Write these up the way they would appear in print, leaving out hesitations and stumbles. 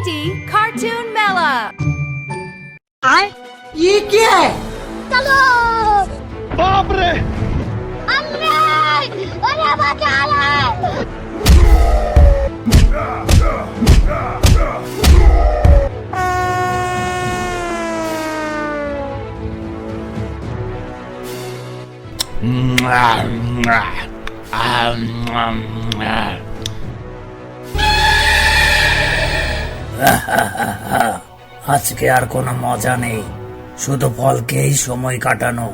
3D Cartoon Mela. ये क्या है? चलो बाप रे अल्लाह अरे बचा ले আজকে আর কোনো মজা নেই, শুধু ফলকেই সময় কাটানো।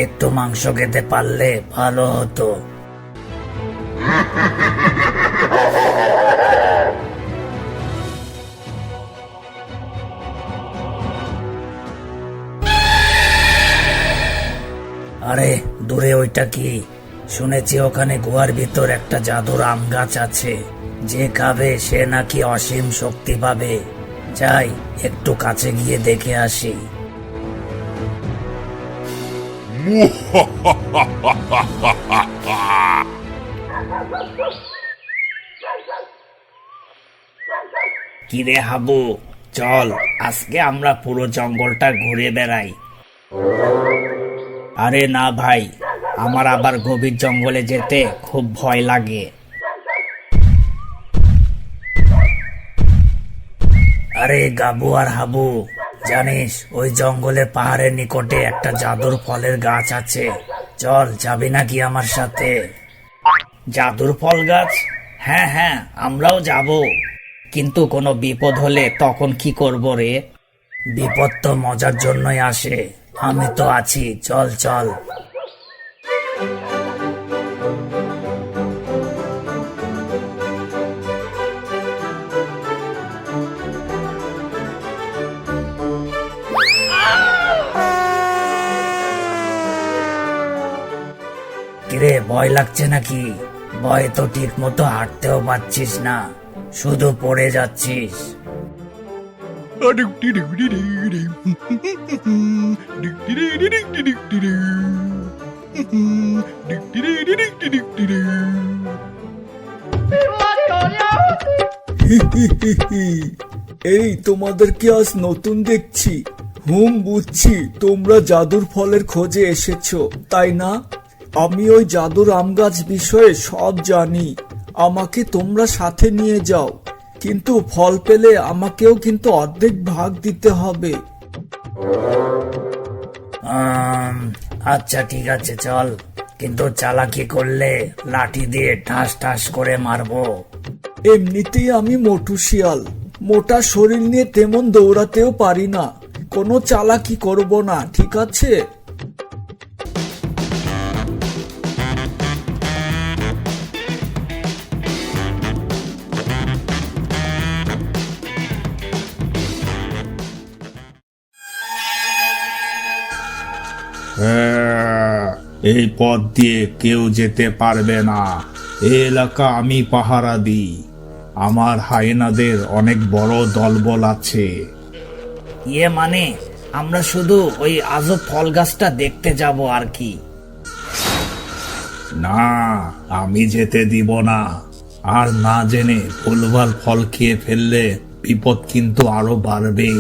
একটু মাংস খেতে পারলে ভালো হতো। আরে দূরে ওইটা কি? শুনেছি ওখানে গুহার ভিতর একটা জাদুর আম গাছ আছে, যে খাবে সে নাকি অসীম শক্তি পাবে। যাই একটু কাছে গিয়ে দেখে আসি। কিরে হাবু, চল আজকে আমরা পুরো জঙ্গলটা ঘুরে বেড়াই। আরে না ভাই, আমার আবার গভীর জঙ্গলে যেতে খুব ভয় লাগে। আরে গাবু আর হাবু, জানিস ওই জঙ্গলের পাহাড়ের নিকটে একটা জাদুর ফলের গাছ আছে, চল যাবি নাকি আমার সাথে? জাদুর ফল গাছ? হ্যাঁ হ্যাঁ, আমরাও যাব, কিন্তু কোনো বিপদ হলে তখন কি করব রে? বিপদ তো মজার জন্যই আসে, আমি তো আছি, চল চল। কিরে ভয় লাগছে নাকি? ভয় তো ঠিক মতো হাঁটতেও পারছিস না, শুধু পড়ে যাচ্ছিস। এই তোমাদেরকে আজ নতুন দেখছি। বুঝছি তোমরা জাদুর ফলের খোঁজে এসেছো, তাই না? আমি ওই জাদুর আম গাছ বিষয়ে সব জানি, আমাকে তোমরা সাথে নিয়ে যাও, কিন্তু ফল পেলে আমাকেও কিন্তু অর্ধেক ভাগ দিতে হবে। আচ্ছা ঠিক আছে চল, কিন্তু চালাকি করলে লাঠি দিয়ে ঠাস ঠাস করে মারবো। এমনিতেই আমি মোটু শিয়াল, মোটা শরীর নিয়ে তেমন দৌড়াতেও পারি না, কোনো চালাকি করব না, ঠিক আছে? এই পথ দিয়ে কেউ যেতে পারবে না, এই এলাকা আমি পাহারা দিই, আমার হায়েনাদের অনেক বড় দলবল আছে। ইয়ে মানে আমরা শুধু ওই আজব ফল গাছটা দেখতে যাব আর কি? না, আমি যেতে দিব না, আর না জেনে ভুলভাল ফল খেয়ে ফেললে বিপদ কিন্তু আরো বাড়বে।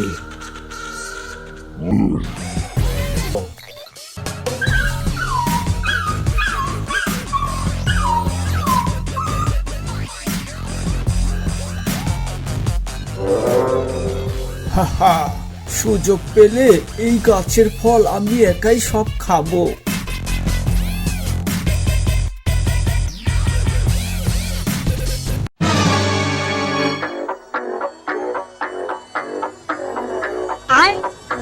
সুযোগ পেলে এই গাছের ফল আমি একাই সব খাবো।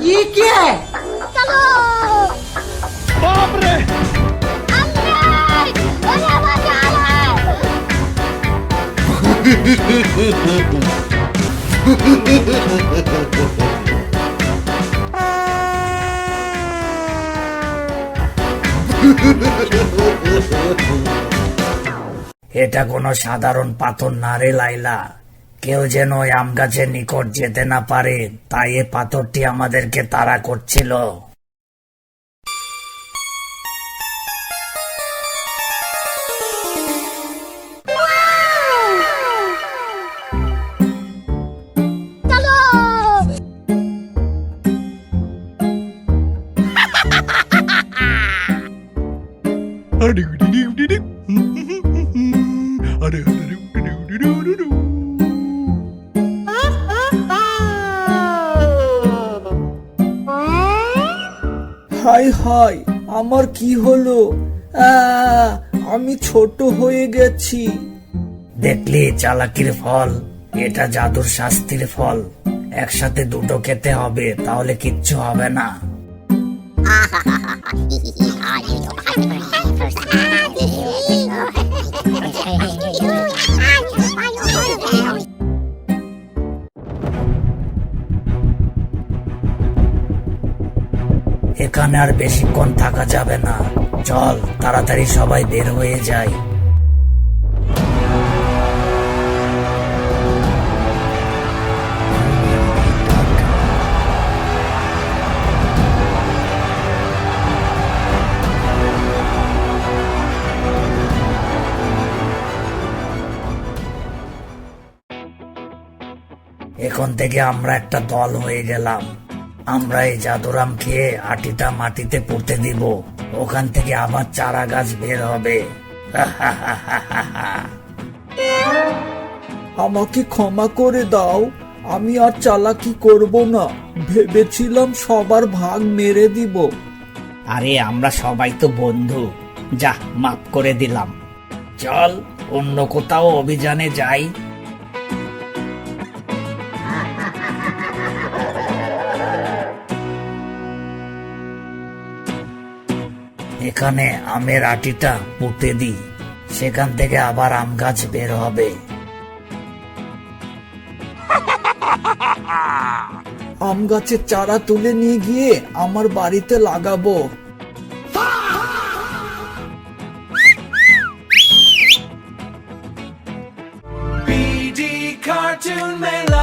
ये क्या है? चलो बाप रे अल्लाह अरे बचा এটা কোনো সাধারণ পাথর না রে লাইলা, কেউ যেন ওই আম গাছের নিকট যেতে না পারে, তাই এ পাথরটি আমাদেরকে তাড়া করছিল। হায় হায়, আমার কি হলো? আমি ছোট হয়ে গেছি। দেখলি চালাকির ফল, এটা জাদুর শাস্তির ফল। একসাথে দুটো খেতে হবে, তাহলে কিচ্ছু হবে না। এখানে আর বেশিক্ষণ থাকা যাবে না, চল তাড়াতাড়ি সবাই বের হয়ে যায়। এখন থেকে আমরা একটা দল হয়ে গেলাম। আমরা এই জাদুরাম খেয়ে আটিটা মাটিতে পুঁতে দিব, ওখান থেকে আবার চারা গাছ বের হবে। আমাকে ক্ষমা করে দাও, আমি আর চালাকি করব না। ভেবেছিলাম সবার ভাগ মেরে দিব। আরে আমরা সবাই তো বন্ধু, যা মাফ করে দিলাম। চল অন্য কোথাও অভিযানে যাই। এখানে আমের আটিটা পুঁতে দিই, সেখান থেকে আবার আম গাছ বের হবে। আম গাছের চারা তুলে নিয়ে গিয়ে আমার বাড়িতে লাগাবো। BD Cartoon Melody.